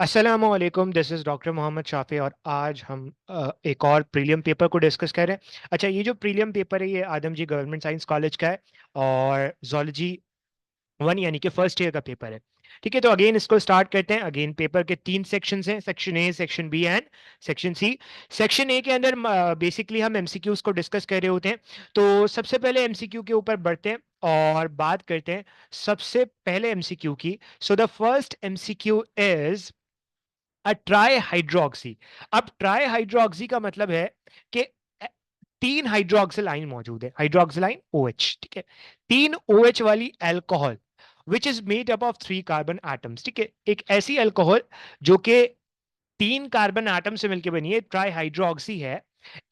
अस्सलामुअलैकुम, this is doctor Mohammad Shafi और आज हम एक और प्रीलियम पेपर को डिस्कस कर रहे हैं। अच्छा, ये जो प्रीलियम पेपर है ये आदमजी गवर्नमेंट साइंस कॉलेज का है और जोलॉजी वन यानी कि फर्स्ट ईयर का पेपर है। ठीक है, तो अगेन इसको स्टार्ट करते हैं। अगेन पेपर के तीन सेक्शंस हैं, section A, section B and section C. Section A के अंदर बेसिकली हम एमसीक्यूज को डिस्कस कर रहे होते हैं। तो सबसे पहले एमसीक्यू के ऊपर बढ़ते हैं और बात करते हैं सबसे पहले एमसीक्यू की। So the first MCQ is try hydroxy. अब ट्राई हाइड्रोक्सी का मतलब है कि तीन हाइड्रोक्सिल आइन मौजूद है, हाइड्रोक्सिल आइन OH। ठीक है, तीन OH वाली alcohol which is made up of three carbon atoms. ठीक है, एक ऐसी अल्कोहल जो कि तीन कार्बन एटम से मिलकर बनी है, ट्राई हाइड्रोक्सी है,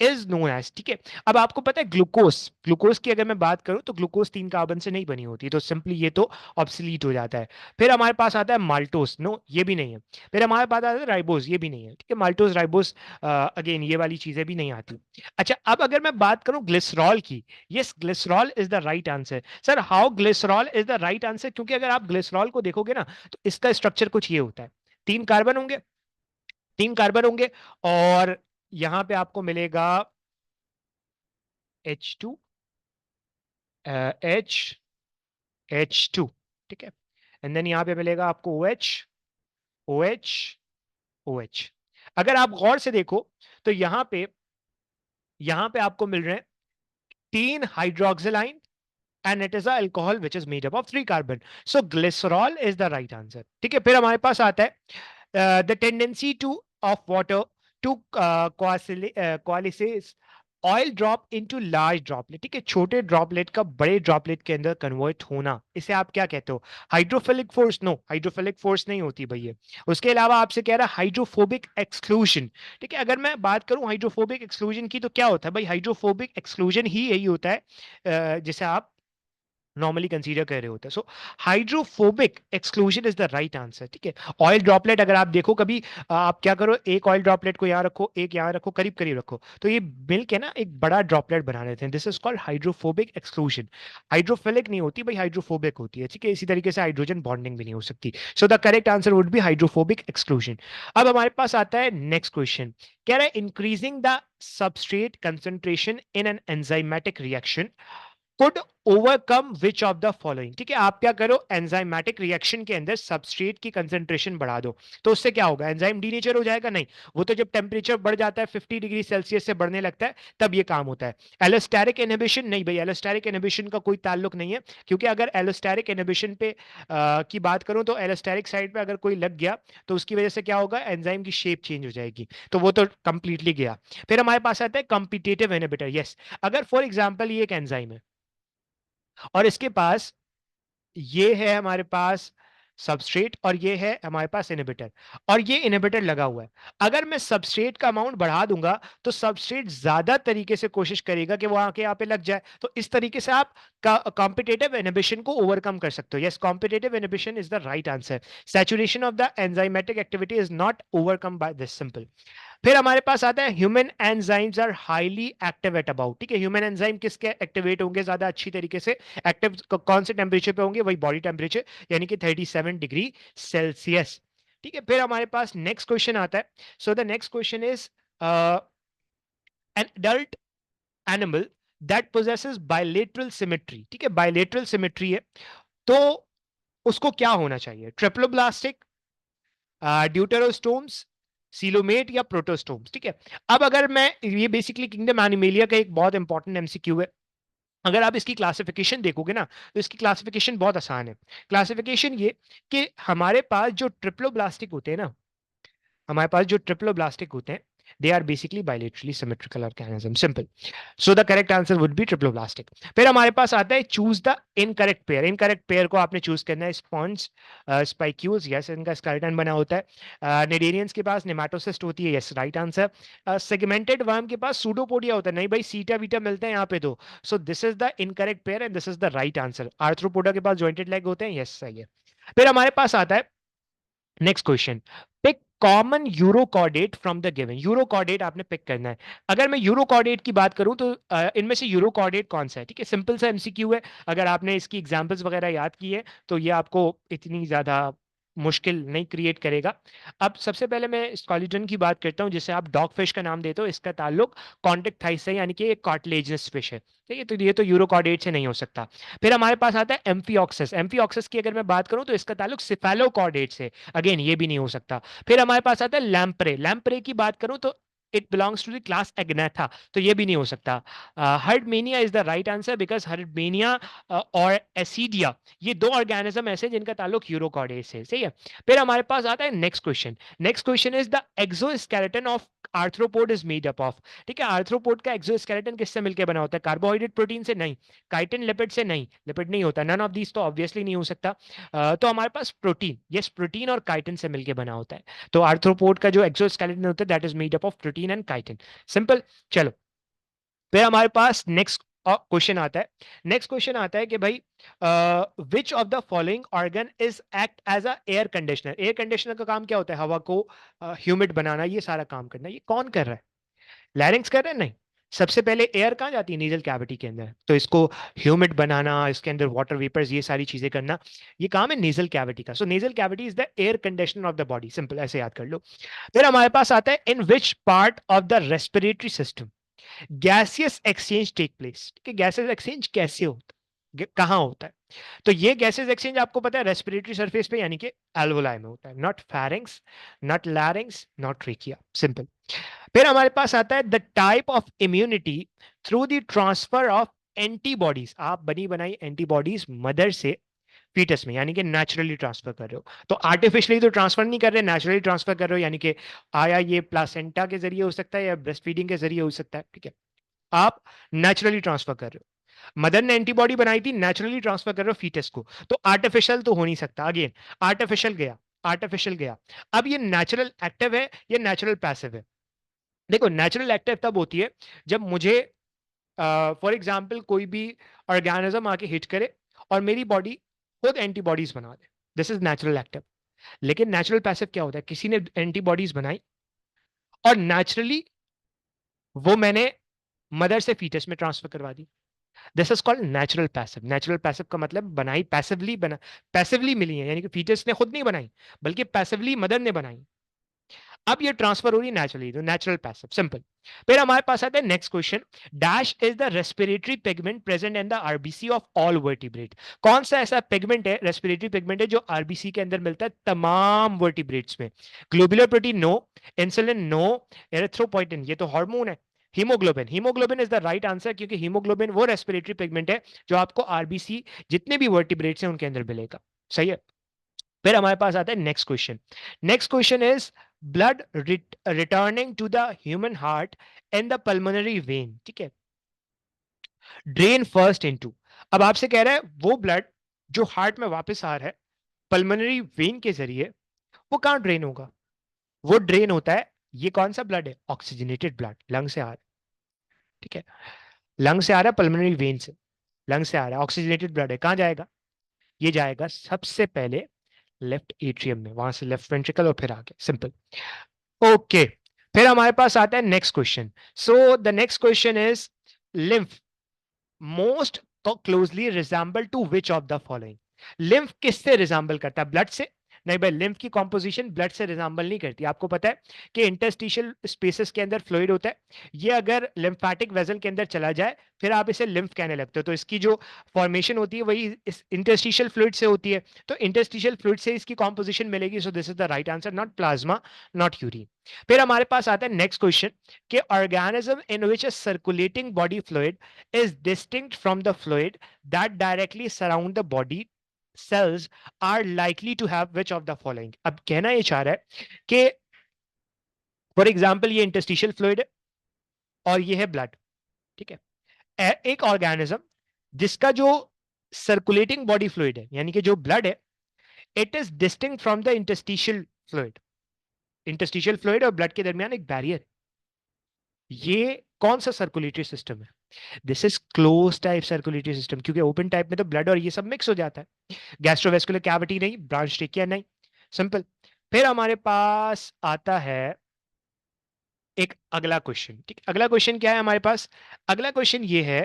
इज नोन एज। ठीक है, अब आपको पता है ग्लूकोज, ग्लूकोज की अगर मैं बात करूं तो ग्लूकोज तीन कार्बन से नहीं बनी होती, तो सिंपली ये तो ऑब्सलीट हो जाता है। फिर हमारे पास आता है माल्टोस, नो ये भी नहीं है। फिर हमारे पास आता है राइबोस, ये भी नहीं है। ठीक है, माल्टोस राइबोस अगेन ये वाली चीजें भी नहीं आती। अच्छा, अब अगर मैं बात करूं ग्लिसरॉल की, yes glycerol is the right answer. Sir how glycerol is the right answer? क्योंकि अगर आप ग्लिसरॉल को देखोगे ना तो इसका स्ट्रक्चर कुछ ये होता है, तीन कार्बन होंगे, तीन कार्बन होंगे और यहां पे आपको मिलेगा H2, H2। ठीक है, एंड देन यहां पे मिलेगा आपको OH, OH, OH। अगर आप गौर से देखो तो यहां पे आपको मिल रहे हैं तीन hydroxyl ion and it is alcohol which is made up of three carbon. So glycerol is the right answer. ठीक है, फिर हमारे पास आता है the tendency to of water to coalesce oil drop into large droplet. ठीक है, छोटे ड्रॉपलेट का बड़े ड्रॉपलेट के अंदर कन्वर्ट होना, इसे आप क्या कहते हो? Hydrophilic force? No, hydrophilic force नहीं होती भैया। उसके अलावा आपसे कह रहा है हाइड्रोफोबिक एक्सक्लूजन। ठीक है, अगर मैं बात करूं हाइड्रोफोबिक एक्सक्लूजन की तो क्या होता है भाई? हाइड्रोफोबिक एक्सक्लूजन ही यही होता है जिसे आप नॉर्मली कंसीडर कर रहे होते हैं। So hydrophobic exclusion is the right answer. ठीक है, ऑयल ड्रॉपलेट अगर आप देखो कभी, आप क्या करो, एक ऑयल ड्रॉपलेट को यहाँ रखो, एक यहाँ रखो, करीब करीब रखो, तो ये मिल के ना एक बड़ा ड्रॉपलेट बना लेते हैं। This is called hydrophobic exclusion. Hydrophilic नहीं होती भाई, हाइड्रोफोबिक होती है। ठीक है, इसी तरीके से हाइड्रोजन बॉन्डिंग भी नहीं हो सकती। सो the correct answer would be hydrophobic exclusion. अब हमारे पास आता है नेक्स्ट क्वेश्चन। कह रहा है increasing the substrate concentration in an enzymatic reaction could overcome which of the following। ठीक है, आप क्या करो, एंजाइमेटिक रिएक्शन के अंदर सबस्ट्रेट की कंसंट्रेशन बढ़ा दो, तो उससे क्या होगा? एंजाइम डीनेचर हो जाएगा? नहीं, वो तो जब टेम्परेचर बढ़ जाता है 50 डिग्री सेल्सियस से बढ़ने लगता है तब ये काम होता है। Allosteric inhibition? नहीं भाई, एलोस्टेरिक इनहिबिशन का कोई ताल्लुक नहीं है, क्योंकि अगर एलोस्टेरिक इनहिबिशन पे की बात करूं तो एलोस्टेरिक साइड पे अगर कोई लग गया तो उसकी वजह से क्या होगा? एंजाइम की शेप चेंज हो जाएगी, तो वो तो कंप्लीटली गया। फिर हमारे पास आता है कॉम्पिटिटिव इनहिबिटर। यस, अगर फॉर एग्जांपल ये एक एंजाइम है और इसके पास ये है हमारे पास सबस्ट्रेट और ये है हमारे पास इनहिबिटर, और ये इनहिबिटर लगा हुआ है। अगर मैं सबस्ट्रेट का अमाउंट बढ़ा दूंगा तो सबस्ट्रेट ज्यादा तरीके से कोशिश करेगा कि वो आके यहाँ पे लग जाए, तो इस तरीके से आप कॉम्पिटेटिव इनहिबिशन को ओवरकम कर सकते हो। Yes, competitive inhibition is the right answer. Saturation of the enzymatic activity is not overcome by this simple. फिर हमारे पास आता है human enzymes are highly active at about. ठीक है, ह्यूमन एंजाइम किसके एक्टिवेट होंगे ज्यादा अच्छी तरीके से? एक्टिव कौन से टेम्परेचर पे होंगे? वही बॉडी टेम्परेचर, यानी कि 37 डिग्री सेल्सियस। ठीक है, फिर हमारे पास नेक्स्ट क्वेश्चन आता है। सो the next question is an adult animal that possesses bilateral symmetry. ठीक है, बायलेटरल सिमेट्री है तो उसको क्या होना चाहिए? ट्रिप्लोब्लास्टिक, ड्यूटेरोस्टोम्स, सीलोमेट या प्रोटोस्टोम्स? ठीक है, अब अगर मैं, ये बेसिकली किंगडम एनिमेलिया का एक बहुत इंपॉर्टेंट एमसीक्यू है। अगर आप इसकी क्लासिफिकेशन देखोगे ना तो इसकी क्लासिफिकेशन बहुत आसान है। क्लासिफिकेशन ये कि हमारे पास जो ट्रिप्लोब्लास्टिक होते हैं ना, हमारे पास जो ट्रिप्लोब्लास्टिक होते हैं, they are basically bilaterally symmetrical organism, simple. So the correct answer would be triploblastic. फिर हमारे पास आता है choose the incorrect pair. Incorrect pair को आपने चूज करना है। स्पॉन्ज, स्पाइक्यूल्स, यस इनका स्केलेटन बना होता है। नेडेरियंस के पास नेमाटोसिस्ट होती है, yes right answer. Segmented worm के पास सूडोपोडिया होता है, नहीं भाई सीटा वीटा मिलते हैं यहाँ पे तो। So this is the incorrect pair and this is the right answer. Arthropoda के पास जॉइंटेड लेग होते हैं, यस सही है। फिर हमारे पास आता है next question. Pick common urochordate from the given. Urochordate आपने पिक करना है। अगर मैं यूरोकॉर्डेट की बात करूं तो इनमें से यूरोकॉर्डेट कौन सा है? ठीक है, सिंपल सा एमसीक्यू है। अगर आपने इसकी एग्जांपल्स वगैरह याद की है तो ये आपको इतनी ज्यादा मुश्किल नहीं क्रिएट करेगा। अब सबसे पहले मैं स्कॉलिडन की बात करता हूँ, जिसे आप डॉग फिश का नाम देते हो। इसका ताल्लुक कॉन्टेक्ट थाइस से, यानी कि एक कार्टिलेजिनस फिश है, ठीक है। तो ये तो यूरोकॉर्डेट से नहीं हो सकता। फिर हमारे पास आता है एम्फिऑक्सस। एम्फिऑक्सस की अगर मैं बात करूं तो इसका ताल्लुक सिफेलोकॉर्डेट से, अगेन ये भी नहीं हो सकता। फिर हमारे पास आता है लैम्प्रे। लैम्प्रे की बात करूं तो it belongs to the class Agnatha, तो ये भी नहीं हो सकता। Herdmania is the right answer, because Herdmania और एसिडिया, ये दो ऑर्गेनिज्म ऐसे जिनका ताल्लुक यूरोकॉर्डेट से, सही है। फिर हमारे पास आता है next question. Next question is the exoskeleton of arthropod is made up of. ठीक है, आर्थ्रोपोड का एक्सोस्केलेटन किससे मिलकर बना होता है? कार्बोहाइड्रेट प्रोटीन से? नहीं। काइटिन लिपिड से? नहीं, लिपिड नहीं होता। नन ऑफ दीज तो ऑब्वियसली नहीं हो सकता। तो हमारे पास प्रोटीन, यस, प्रोटीन और काइटिन से मिलकर बना होता है। तो आर्थ्रोपोड का जो एक्सोस्केलेटन होता है that is made up of protein and chitin. Simple. चलो, फिर हमारे पास नेक्स्ट क्वेश्चन आता है। नेक्स्ट क्वेश्चन आता है कि भाई which of the following organ is act as a air conditioner. Air conditioner का काम क्या होता है? हवा को ह्यूमिड बनाना, ये सारा काम करना। ये कौन कर रहा है? लैरिंक्स कर रहे हैं? नहीं। सबसे पहले एयर कहाँ जाती है? नीजल कैविटी के अंदर। तो इसको ह्यूमिड बनाना, इसके अंदर वाटर वेपर्स, ये सारी चीजें करना, ये काम है नेजल कैविटी का। So nasal cavity is the air conditioner of the body. Simple, ऐसे याद कर लो। फिर हमारे पास आता है in which part of the respiratory system gaseous exchange take place. कि गैसेस एक्सचेंज कैसे होता है, कहां होता है? तो ये गैसेस एक्सचेंज आपको पता है रेस्पिरेटरी सरफेस पे, यानी कि एल्वोलाई में होता है। Not pharynx, not लैरिंग्स, not trachea. Simple. फिर हमारे पास आता है the type of immunity through the transfer of antibodies. आप बनी बनाई एंटीबॉडीज मदर से फीटस में, यानी कि नेचुरली ट्रांसफर कर रहे हो। तो आर्टिफिशियली तो ट्रांसफर नहीं कर रहे, नेचुरली ट्रांसफर कर रहे हो, यानी कि आया ये प्लासेंटा के जरिए हो सकता है या ब्रेस्ट फीडिंग के जरिए हो सकता है, ठीक है। आप नेचुरली ट्रांसफर कर रहे हो। मदर ने एंटीबॉडी बनाई थी, नेचुरली ट्रांसफर कर रहे हो फीटस को, तो आर्टिफिशियल तो हो नहीं सकता। अगेन आर्टिफिशियल गया, आर्टिफिशियल गया। अब ये नेचुरल एक्टिव है, ये नेचुरल पैसिव है। देखो, नेचुरल एक्टिव तब होती है जब मुझे फॉर एग्जाम्पल कोई भी ऑर्गेनिज्म आके हिट करे और मेरी बॉडी खुद एंटीबॉडीज बना दे, दिस इज नेचुरल एक्टिव। लेकिन नेचुरल पैसिव क्या होता है? किसी ने एंटीबॉडीज बनाई और नेचुरली वो मैंने मदर से फीटस में ट्रांसफर करवा दी, this is called natural passive. Natural passive का मतलब बनाई पैसिवली, बना पैसिवली मिली है, यानी कि फीटस ने खुद नहीं बनाई बल्कि पैसिवली मदर ने बनाई। अब ये ट्रांसफर हो रही नेचुरली, तो नेचुरल पैसिव। सिंपल। फिर हमारे पास आता है next question. Dash is the respiratory pigment present in the RBC of all vertebrate. कौन सा ऐसा पिगमेंट है, रेस्पिरेटरी पिगमेंट है, जो आरबीसी के अंदर मिलता है तमाम वर्टिब्रेट्स में? Globular protein no, insulin no, erythropoietin ये तो हार्मोन है, haemoglobin. Haemoglobin is the right answer, क्योंकि हीमोग्लोबिन वो रेस्पिरेटरी पिगमेंट है जो आपको आरबीसी जितने भी वर्टिब्रेट्स हैं उनके अंदर मिलेगा। सही है। फिर हमारे पास आता है next question. Next question is blood returning to the human heart and the pulmonary vein, ठीक है, ड्रेन फर्स्ट इनटू। अब आपसे कह रहा है वो ब्लड जो हार्ट में वापस आ रहा है पल्मोनरी वेन के जरिए, वो कहां ड्रेन होगा? वो ड्रेन होता है, ये कौन सा ब्लड है? ऑक्सीजनेटेड ब्लड, लंग से आ रहा है, ठीक है। लंग से आ रहा है, पल्मोनरी वेन से, लंग से आ रहा है, ऑक्सीजनेटेड ब्लड है, कहां जाएगा? ये जाएगा सबसे पहले लेफ्ट एट्रियम में, वहां से लेफ्ट वेंट्रिकल और फिर आगे। सिंपल। ओके। फिर हमारे पास आता है next question. So the next question is lymph most closely resemble to which of the following. Lymph किससे रिजेंबल करता है? ब्लड से? नहीं भाई, लिम्फ की कॉम्पोजिशन ब्लड से रिजेंबल नहीं करती। आपको पता है कि इंटरस्टिशियल स्पेसेस के अंदर फ्लूइड होता है, ये अगर लिम्फेटिक वेजल के अंदर चला जाए फिर आप इसे लिम्फ कहने लगते हो, तो इसकी जो फॉर्मेशन होती है वही इस इंटरस्टिशियल फ्लूइड से होती है। तो इंटरस्टिशियल फ्लूइड से इसकी कॉम्पोजिशन मिलेगी। So this is the right answer, not plasma, not urine. फिर हमारे पास आता है नेक्स्ट क्वेश्चन कि organism in which a circulating body fluid is distinct from the fluid that directly surround the body cells are likely to have which of the following। अब कहना ये चाह रहा है कि फॉर एग्जाम्पल ये इंटरस्टिशियल फ्लूइड है और ये है ब्लड, ठीक है। एक ऑर्गेनिज्म जिसका जो सर्कुलेटिंग बॉडी फ्लूइड है, यानी कि जो ब्लड है, it is distinct from the interstitial fluid. Interstitial fluid और ब्लड के दरमियान एक बैरियर, ये कौन सा सर्कुलेटरी सिस्टम है? This is close type circulatory system, क्योंकि ओपन टाइप में तो ब्लड और ये सब मिक्स हो जाता है। गैस्ट्रोवेस्कुलर कैविटी नहीं, ब्रांच ट्रेकिया नहीं। सिंपल। फिर हमारे पास आता है एक अगला क्वेश्चन, ठीक। अगला क्वेश्चन क्या है हमारे पास? अगला क्वेश्चन ये है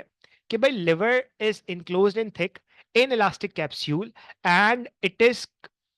कि भाई liver is enclosed in thick in elastic capsule and it is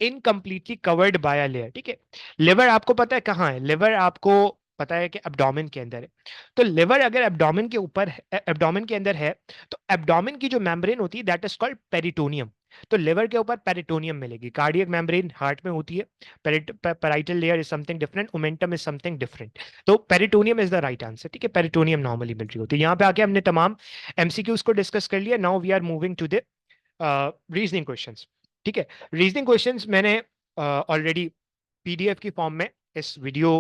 incompletely covered by a layer, ठीक है। लिवर आपको पता है कहाँ है, लिवर आपको पता है कि एब्डोमेन के अंदर है। तो लिवर अगर एब्डोमेन के ऊपर, एब्डोमेन के अंदर है, तो एब्डोमेन की जो मेम्ब्रेन होती है दैट इज कॉल्ड पेरिटोनियम। तो लिवर के ऊपर पेरिटोनियम मिलेगी। कार्डियक मेम्ब्रेन हार्ट में होती है, parietal layer is something different, omentum is something different. तो peritoneum is the right answer, ठीक है। पेरिटोनियम नॉर्मली मिल रही होती है। यहाँ पे आके हमने तमाम एमसीक्यूज को डिस्कस कर लिया। Now we are moving to the reasoning questions, ठीक है। रीजनिंग क्वेश्चंस मैंने ऑलरेडी पीडीएफ की फॉर्म में इस वीडियो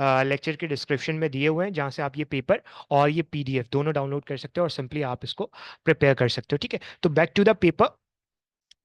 लेक्चर के डिस्क्रिप्शन में दिए हुए हैं, जहां से आप ये पेपर और ये पीडीएफ दोनों डाउनलोड कर सकते हो और सिंपली आप इसको प्रिपेयर कर सकते हो, ठीक है। तो back to the paper,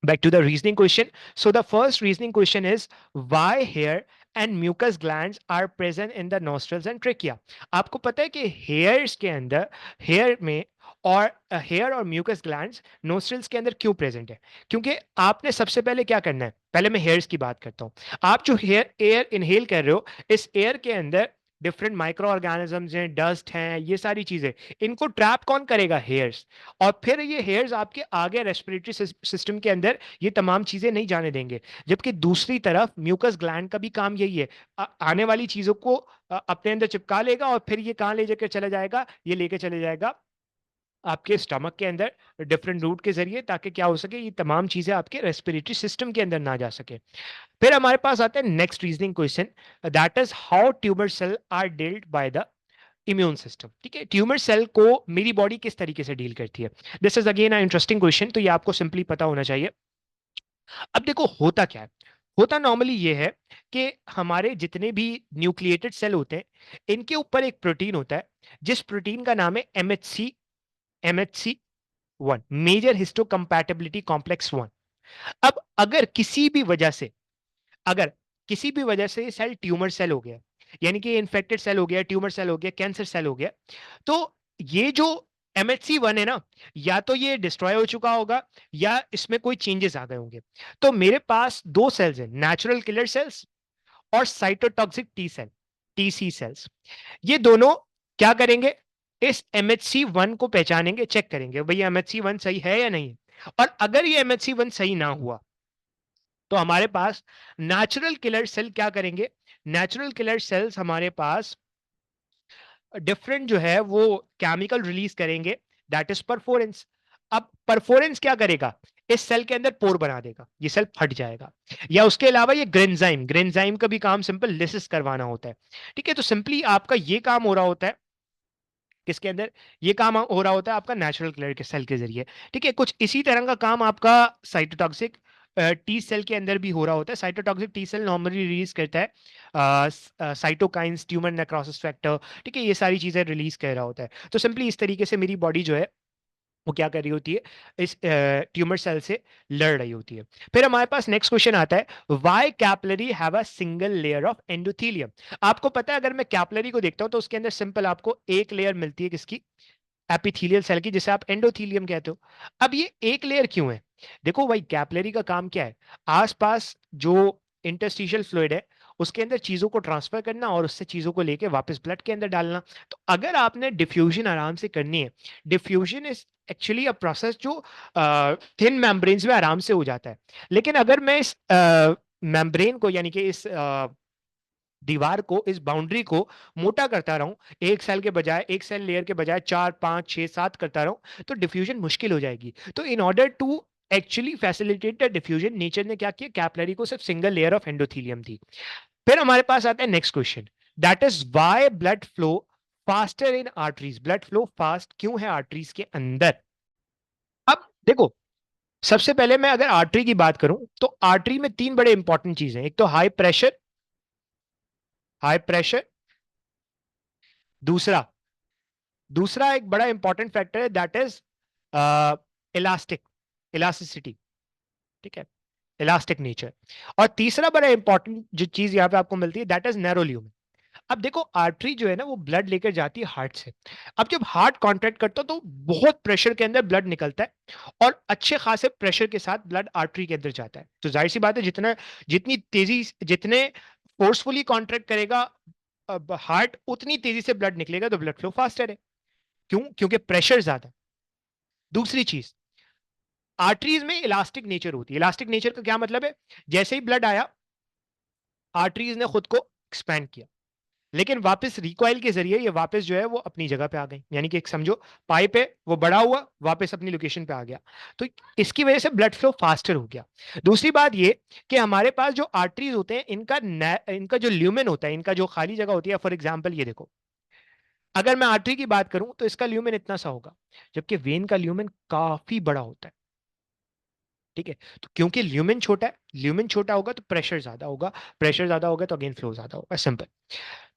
back to the reasoning question. So the first reasoning question is why hair and mucus glands are present in the nostrils and trachea. आपको पता है कि hairs के अंदर, hair में और हेयर और म्यूकस ग्लैंड्स नोस्ट्रल्स के अंदर क्यों प्रेजेंट है? क्योंकि आपने सबसे पहले क्या करना है, पहले मैं हेयर्स की बात करता हूं। आप जो हेयर एयर इनहेल कर रहे हो, इस एयर के अंदर डिफरेंट माइक्रो ऑर्गेनिजम्स हैं, डस्ट हैं, ये सारी चीजें, इनको ट्रैप कौन करेगा? हेयर्स। और फिर ये हेयर्स आपके आगे रेस्पिरेटरी सिस्टम के अंदर ये तमाम चीजें नहीं जाने देंगे। जबकि दूसरी तरफ म्यूकस ग्लैंड का भी काम यही है, आने वाली चीजों को अपने अंदर चिपका लेगा और फिर ये कहाँ ले जाकर चला जाएगा? ये लेके चले जाएगा आपके स्टमक के अंदर डिफरेंट रूट के जरिए, ताकि क्या हो सके, ये तमाम चीजें आपके रेस्पिरेटरी सिस्टम के अंदर ना जा सके। फिर हमारे पास आता है next reasoning question, that is how tumour cell are dealt by the immune system, ठीक है। ट्यूमर सेल को मेरी बॉडी किस तरीके से डील करती है? This is again interesting question, तो ये आपको सिंपली पता होना चाहिए। अब देखो होता क्या है, होता नॉर्मली ये है कि हमारे जितने भी न्यूक्लिएटेड सेल होते हैं, इनके ऊपर एक प्रोटीन होता है, जिस प्रोटीन का नाम है MHC, MHC one, major histocompatibility complex one. अब अगर किसी भी वजह से, अगर किसी भी वजह से ये सेल ट्यूमर सेल हो गया, यानी कि इन्फेक्टेड सेल हो गया, ट्यूमर सेल हो गया, कैंसर सेल हो गया, तो ये जो एमएचसी वन है ना, या तो ये डिस्ट्रॉय हो चुका होगा या इसमें कोई चेंजेस आ गए होंगे। तो मेरे पास दो सेल्स हैं, नेचुरल किलर सेल्स और cytotoxic T cell, TC cells. ये दोनों क्या करेंगे? इस एमएचसी वन को पहचानेंगे, चेक करेंगे भैया एमएचसी वन सही है या नहीं। और अगर ये एमएचसी वन सही ना हुआ, तो हमारे पास नेचुरल किलर सेल क्या करेंगे? नेचुरल किलर सेल्स हमारे पास डिफरेंट जो है वो केमिकल रिलीज करेंगे, दैट इज परफोरेंस। अब परफोरेंस क्या करेगा? इस सेल के अंदर पोर बना देगा, ये सेल फट जाएगा। या उसके अलावा ये ग्रेंजाइम, ग्रेंजाइम का भी काम सिंपल लिसिस करवाना होता है, ठीक है। तो सिंपली आपका ये काम हो रहा होता है किसके अंदर? ये काम हो रहा होता है आपका नेचुरल किलर के सेल के जरिए, ठीक है। कुछ इसी तरह का काम आपका साइटोटॉक्सिक टी सेल के अंदर भी हो रहा होता है। Cytotoxic T cell normally release करता है साइटोकाइंस, ट्यूमर नेक्रोसिस फैक्टर, ठीक है, ये सारी चीजें रिलीज कर रहा होता है। तो सिंपली इस तरीके से मेरी बॉडी जो है वो क्या कर रही होती है? इस ट्यूमर सेल से लड़ रही होती है। फिर हमारे पास नेक्स्ट क्वेश्चन आता है, why capillary have a single layer of endothelium? आपको पता है अगर मैं कैपिलरी को देखता हूं तो उसके अंदर सिंपल आपको एक लेयर मिलती है, किसकी? एपिथेलियल सेल की, जिसे आप एंडोथेलियम कहते हो। अब ये एक लेयर क्यों है? देखो भाई, कैपिलरी का काम क्या है? आसपास जो इंटरस्टिशियल फ्लूइड है उसके अंदर चीजों को ट्रांसफर करना और उससे चीजों को लेके वापस ब्लड के अंदर डालना। तो अगर आपने डिफ्यूजन आराम से करनी है, diffusion is actually a process जो थिन मेम्ब्रेन्स में आराम से हो जाता है। लेकिन अगर मैं इस मेम्ब्रेन को, यानी कि इस दीवार को, इस बाउंड्री को मोटा करता रहूं, एक सेल के बजाय, एक सेल लेयर के बजाय 4 5 6 7 करता रहूं, तो डिफ्यूजन मुश्किल हो जाएगी। तो in order to actually facilitate the diffusion, nature ने क्या किया? कैपिलरी को सिर्फ सिंगल लेयर ऑफ एंडोथेलियम थी। फिर हमारे पास आता है next question, that is why blood flow faster in arteries? Blood flow fast क्यों है आर्टरीज के अंदर? अब देखो, सबसे पहले मैं अगर आर्टरी की बात करूं तो आर्टरी में तीन बड़े इंपॉर्टेंट चीजें हैं। एक तो हाई प्रेशर, हाई प्रेशर। दूसरा, दूसरा एक बड़ा इंपॉर्टेंट फैक्टर है, दैट इज इलास्टिक, इलास्टिसिटी, ठीक है, इलास्टिक नेचर। और तीसरा बड़ा इंपॉर्टेंट जो चीज यहां पे आपको मिलती है, दैट इज नैरो ल्यूमेन। अब देखो, आर्टरी जो है ना वो ब्लड लेकर जाती है हार्ट से। अब जब हार्ट कॉन्ट्रैक्ट करता है तो बहुत प्रेशर के अंदर ब्लड निकलता है और अच्छे खासे प्रेशर के साथ ब्लड आर्टरी के अंदर जाता है। तो जाहिर सी बात है, जितना, जितनी तेजी, जितने फोर्सफुली कॉन्ट्रैक्ट करेगा हार्ट, उतनी तेजी से ब्लड निकलेगा, तो ब्लड फ्लो फास्टर है। क्यों? क्योंकि प्रेशर ज्यादा। दूसरी चीज, आर्टरीज में इलास्टिक नेचर होती है। इलास्टिक नेचर का क्या मतलब है? जैसे ही ब्लड आया, आर्टरीज ने खुद को एक्सपैंड किया, लेकिन वापस रिकॉइल के जरिए ये वापस जो है वो अपनी जगह पे आ गई, यानी कि एक समझो पाइप है, वो बड़ा हुआ, वापस अपनी लोकेशन पे आ गया। तो इसकी वजह से ब्लड फ्लो फास्टर हो गया। दूसरी बात ये कि हमारे पास जो आर्टरीज होते हैं, इनका जो ल्यूमेन होता है, इनका जो खाली जगह होती है, फॉर एग्जाम्पल ये देखो, अगर मैं आर्टरी की बात करूं तो इसका ल्यूमेन इतना सा होगा, जबकि वेन का ल्यूमेन काफी बड़ा होता है। ठीक है, तो क्योंकि ल्यूमेन छोटा है, ल्यूमेन छोटा होगा तो प्रेशर ज्यादा होगा, प्रेशर ज्यादा होगा तो अगेन फ्लो ज्यादा होगा, सिंपल।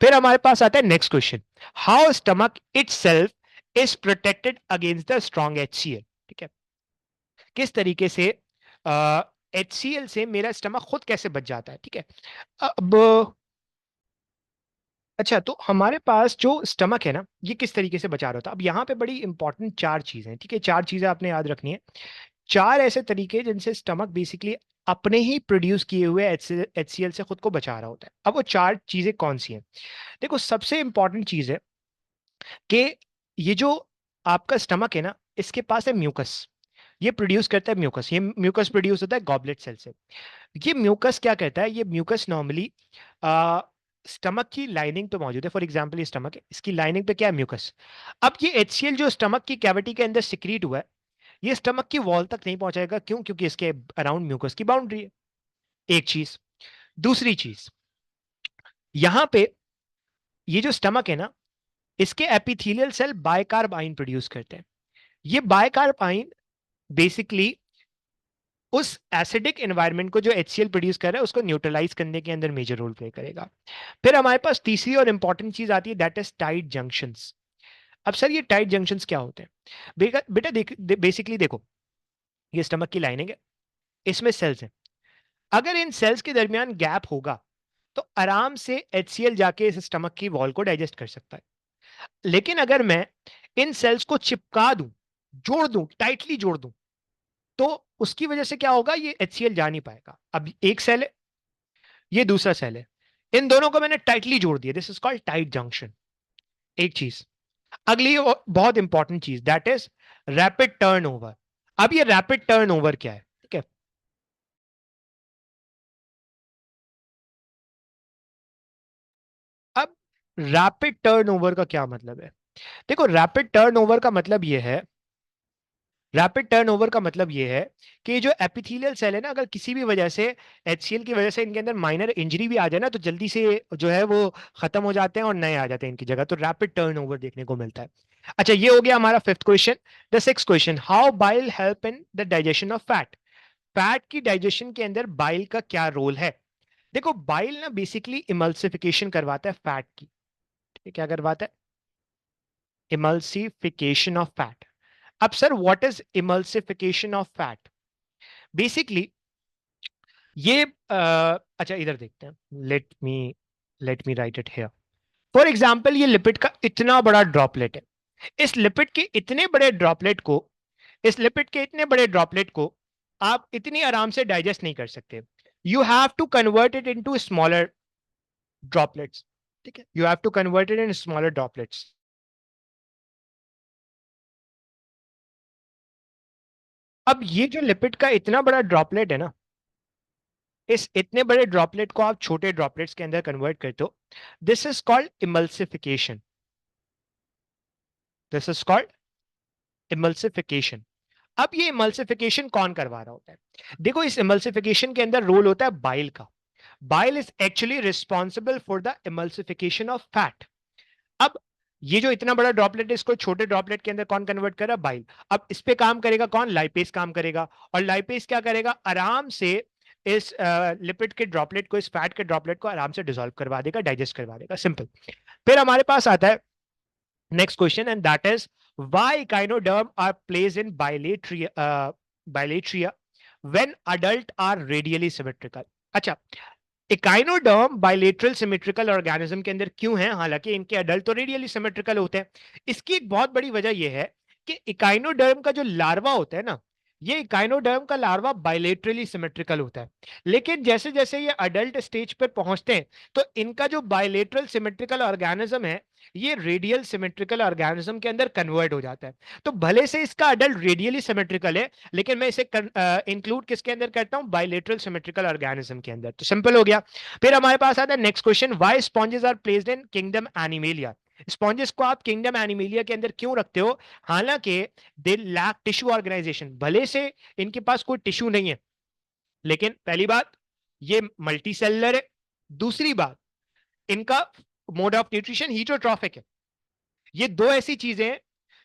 फिर हमारे पास आता है next question, how stomach itself is protected against the strong HCl। ठीक है, किस तरीके से HCl से मेरा स्टमक खुद कैसे बच जाता है। ठीक है, अब अच्छा, तो हमारे पास जो स्टमक है ना, ये किस तरीके से बचा रहा था। अब यहाँ पे बड़ी इंपॉर्टेंट चार चीजें हैं। ठीक है, चार चीजें आपने याद रखनी है, चार ऐसे तरीके जिनसे स्टमक बेसिकली अपने ही प्रोड्यूस किए हुए HCl से खुद को बचा रहा होता है। अब वो चार चीजें कौन सी हैं? देखो, सबसे इंपॉर्टेंट चीज है कि ये जो आपका स्टमक है ना, इसके पास है म्यूकस। ये प्रोड्यूस करता है म्यूकस, ये म्यूकस प्रोड्यूस होता है गॉबलेट सेल से। ये म्यूकस क्या करता है? ये म्यूकस नॉर्मली स्टमक की लाइनिंग पे मौजूद है। फॉर एग्जांपल ये स्टमक है, इसकी लाइनिंग पे क्या है? म्यूकस। अब ये HCl जो स्टमक की कैविटी के अंदर सिक्रीट हुआ है, ये स्टमक की वॉल तक नहीं पहुंचाएगा। क्यों? क्योंकि इसके अराउंड म्यूकस की बाउंड्री है। एक चीज। दूसरी चीज, यहां पे ये जो स्टमक है ना, इसके एपिथेलियल सेल बायकार्ब आइन प्रोड्यूस करते हैं। ये बायकार्ब आइन बेसिकली उस एसिडिक एनवायरनमेंट को जो HCl प्रोड्यूस कर रहा है उसको न्यूट्रलाइज करने के अंदर मेजर रोल प्ले करेगा। फिर हमारे पास तीसरी और इंपॉर्टेंट चीज आती है, दैट इज टाइट जंक्शंस। अब सर ये टाइट जंक्शंस क्या होते हैं? बेटा बेसिकली देखो, ये स्टमक की लाइनिंग है, इसमें सेल्स हैं। अगर इन सेल्स के दरमियान गैप होगा तो आराम से HCl जाके इस स्टमक की वॉल को डाइजेस्ट कर सकता है। लेकिन अगर मैं इन सेल्स को चिपका दूं, जोड़ दूं, टाइटली जोड़ दूं, तो उसकी वजह से क्या होगा? ये HCl जा नहीं पाएगा। अब एक सेल है, ये दूसरा सेल है, इन दोनों को मैंने टाइटली जोड़ दिया, this is called tight junction. एक चीज। अगली बहुत इंपॉर्टेंट चीज, दैट इज रैपिड टर्नओवर। अब ये रैपिड टर्नओवर क्या है? ठीक है, अब रैपिड टर्नओवर का क्या मतलब है? देखो, रैपिड टर्नओवर का मतलब ये है, रैपिड टर्नओवर का मतलब ये है कि जो एपिथेलियल सेल है ना, अगर किसी भी वजह से HCl की वजह से इनके अंदर माइनर इंजरी भी आ जाए ना, तो जल्दी से जो है वो खत्म हो जाते हैं और नए आ जाते हैं इनकी जगह। तो रैपिड टर्नओवर देखने को मिलता है। अच्छा, ये हो गया हमारा fifth question. The sixth question, how bile help in the digestion of fat. Fat की डाइजेशन के अंदर बाइल का क्या रोल है? देखो, बाइल ना बेसिकली इमल्सिफिकेशन करवाता है फैट की। ठीक है, क्या करवाता है? Emulsification of fat. अब sir, what is emulsification of fat? Basically ये अच्छा, इधर देखते हैं, let me write it here. For example, ये लिपिड का इतना बड़ा ड्रॉपलेट है। इस लिपिड के इतने बड़े ड्रॉपलेट को इस लिपिड के इतने बड़े ड्रॉपलेट को आप इतनी आराम से डाइजेस्ट नहीं कर सकते। You have to convert it into smaller droplets. ठीक है, you have to convert it in smaller droplets. अब ये जो लिपिड का इतना बड़ा ड्रॉपलेट है ना, इस इतने बड़े ड्रॉपलेट को आप छोटे ड्रॉपलेट्स के अंदर कन्वर्ट करते हो, this is called emulsification. This is called emulsification. अब ये इमल्सिफिकेशन कौन करवा रहा होता है? देखो, इस इमल्सिफिकेशन के अंदर रोल होता है बाइल का। Bile is actually responsible for the emulsification of fat. अब ये जो इतना बड़ा ड्रॉपलेट है, इसको छोटे ड्रॉपलेट के अंदर कौन कन्वर्ट कर रहा है? बाइल। अब इस पे काम करेगा कौन? लाइपेज काम करेगा। और लाइपेज क्या करेगा? आराम से इस लिपिड के ड्रॉपलेट को, इस फैट के ड्रॉपलेट को आराम से डिसॉल्व करवा देगा, डाइजेस्ट करवा देगा, सिंपल। फिर हमारे पास आता है next question, and that is why echinoderm are place in Bilateria when adult are radially symmetrical. अच्छा, इकाइनोडर्म बाइलेटरल सिमेट्रिकल ऑर्गेनिज्म के अंदर क्यों है, हालांकि इनके अडल्ट तो रेडियली सिमेट्रिकल होते हैं? इसकी एक बहुत बड़ी वजह यह है कि इकाइनोडर्म का जो लार्वा होता है ना, ये इकाइनोडर्म का लार्वा बायलेटरली सिमेट्रिकल होता है, लेकिन जैसे जैसे ये अडल्ट स्टेज पर पहुंचते हैं तो इनका जो बायलेटरल सिमेट्रिकल ऑर्गेनिज्म है ये रेडियल सिमेट्रिकल ऑर्गेनिज्म के अंदर कन्वर्ट हो जाता है। तो भले से इसका अडल्ट रेडियली सिमेट्रिकल है, लेकिन मैं इसे इंक्लूड किसके अंदर करता हूं, बायलेटरल सिमेट्रिकल ऑर्गेनिज्म के अंदर। तो सिंपल हो गया। फिर हमारे पास आता है next question, why sponges are placed in kingdom Animalia. Sponges को आप किंगडम एनिमेलिया के अंदर क्यों रखते हो? हालांकि दे लैक टिश्यू ऑर्गेनाइजेशन, भले से इनके पास कोई टिश्यू नहीं है, लेकिन पहली बात ये मल्टी सेलुलर है, दूसरी बात इनका मोड ऑफ न्यूट्रिशन हीटरोट्रॉफिक है। ये दो ऐसी चीजें हैं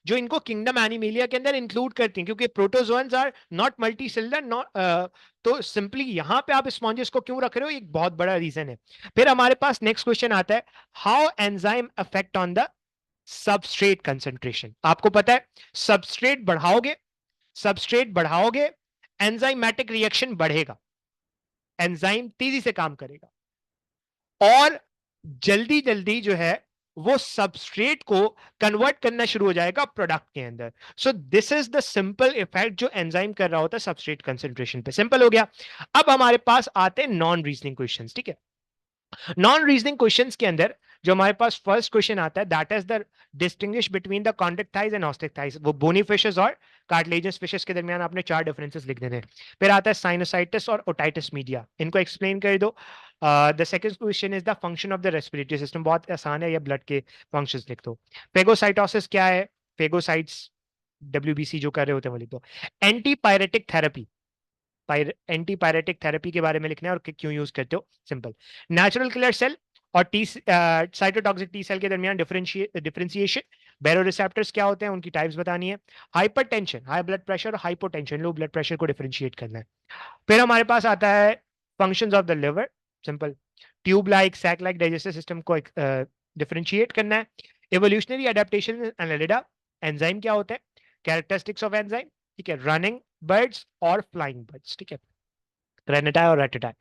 जो इनको किंगडम एनिमेलिया के अंदर इंक्लूड करती हैं, क्योंकि protozoans are not multicellular, not तो सिंपली यहां पे आप स्पॉन्जेस को क्यों रख रहे हो, एक बहुत बड़ा रीजन है। फिर हमारे पास नेक्स्ट क्वेश्चन आता है, how enzyme affect on the substrate concentration. आपको पता है सबस्ट्रेट बढ़ाओगे एंजाइमेटिक रिएक्शन बढ़ेगा, एंजाइम तेजी से काम करेगा और जल्दी जल्दी जो है वो सबस्ट्रेट को कन्वर्ट करना शुरू हो जाएगा प्रोडक्ट के अंदर। So this is the simple effect जो एंजाइम कर रहा होता है सबस्ट्रेट कंसंट्रेशन पे। सिंपल हो गया। अब हमारे पास आते हैं नॉन रीजनिंग क्वेश्चंस, ठीक है। नॉन रीजनिंग क्वेश्चंस के अंदर जो हमारे पास फर्स्ट क्वेश्चन आता है, that is the distinguish between the Chondrichthyes and Osteichthyes. वो बोनी फिशेस और कार्टिलेजियस फिशेस के दरमियान आपने 4 डिफरेंसेस लिख देने। फिर आता है साइनोसाइटिस और ओटाइटिस मीडिया, इनको एक्सप्लेन कर दो। The second question is the function of the respiratory system, बहुत आसान है, ये ब्लड के फंक्शंस लिख दो। फेगोसाइटोसिस क्या है, फेगोसाइट्स डब्ल्यूबीसी जो कर रहे होते हैं वो लिख दो। एंटीपायरेटिक थेरेपी, एंटीपायरेटिक थेरेपी के बारे में लिखना है और क्यों यूज करते हो, सिंपल। नेचुरल किलर सेल और टी साइटोटॉक्सिक टी सेल के दरमियान डिफरेंशिएशन। बैरोरिसेप्टर्स क्या होते हैं, उनकी टाइप्स बतानी है। हाइपरटेंशन, हाई ब्लड प्रेशर और हाइपोटेंशन, लो ब्लड प्रेशर को डिफरेंशिएट करना है। फिर हमारे पास आता है functions of the liver, simple. Tube like sac like digestive system को डिफरेंशिएट करना है। Evolutionary adaptation in Annelida, enzyme क्या होते हैं, कैरेक्टरिस्टिक्स ऑफ एंजाइम, ठीक है। रनिंग बर्ड्स और फ्लाइंग बर्ड्स, ठीक है, रेनेटाई और रेटेटाई,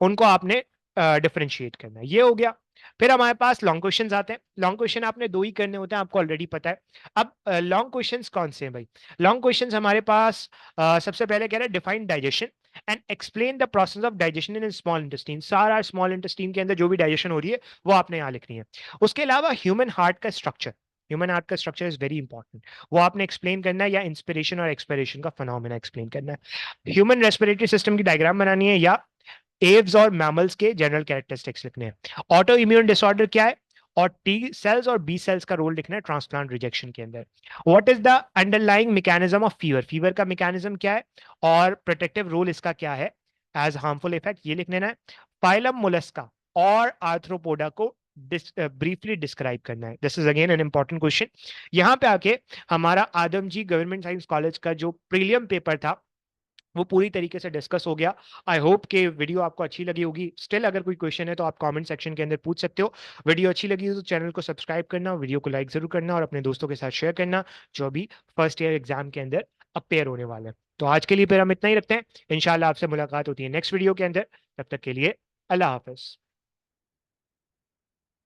उनको आपने डिफरेंशिएट करना है। ये हो गया। फिर हमारे पास लॉन्ग क्वेश्चंस आते हैं। लॉन्ग क्वेश्चन आपने 2 ही करने होते हैं, आपको ऑलरेडी पता है। अब लॉन्ग क्वेश्चंस कौन से हैं भाई? लॉन्ग क्वेश्चंस हमारे पास सबसे पहले कह रहे हैं define digestion and explain the process of digestion in small intestine. सारा स्मॉल इंटेस्टाइन के अंदर जो भी डाइजेशन हो रही है वो आपने यहाँ लिखनी है। उसके अलावा ह्यूमन हार्ट का स्ट्रक्चर, ह्यूमन हार्ट का स्ट्रक्चर इज वेरी इंपॉर्टेंट, वो आपने एक्सप्लेन करना है, या इंस्पिरेशन और एक्सपिरेशन का फिनोमेना एक्सप्लेन करना है। ह्यूमन रेस्पिरेटरी सिस्टम की डायग्राम बनानी है, या एव्स और मैमल्स के जनरल कैरेक्टरिस्टिक्स लिखने हैं। ऑटो इम्यून डिसऑर्डर क्या है, और टी सेल्स और बी सेल्स का रोल लिखना है ट्रांसप्लांट रिजेक्शन के अंदर। What is the underlying mechanism of fever, fever का मैकेनिज्म क्या है और प्रोटेक्टिव रोल इसका क्या है एज हार्मफुल इफेक्ट, ये लिख लेना है। फाइलम मोलस्का और आर्थ्रोपोडा को ब्रीफली डिस्क्राइब करना है। This is again an important question. यहाँ पे आके हमारा आदमजी गवर्नमेंट साइंस कॉलेज का जो प्रीलियम पेपर था वो पूरी तरीके से डिस्कस हो गया। आई होप कि वीडियो आपको अच्छी लगी होगी। स्टिल अगर कोई क्वेश्चन है तो आप कमेंट सेक्शन के अंदर पूछ सकते हो। वीडियो अच्छी लगी तो चैनल को सब्सक्राइब करना, वीडियो को लाइक जरूर करना और अपने दोस्तों के साथ शेयर करना जो अभी फर्स्ट ईयर एग्जाम के अंदर अपेयर होने वाले हैं। तो आज के लिए फिर हम इतना ही रखते हैं, इंशाल्लाह आपसे मुलाकात होती है नेक्स्ट वीडियो के अंदर। तब तक के लिए अल्लाह हाफिज।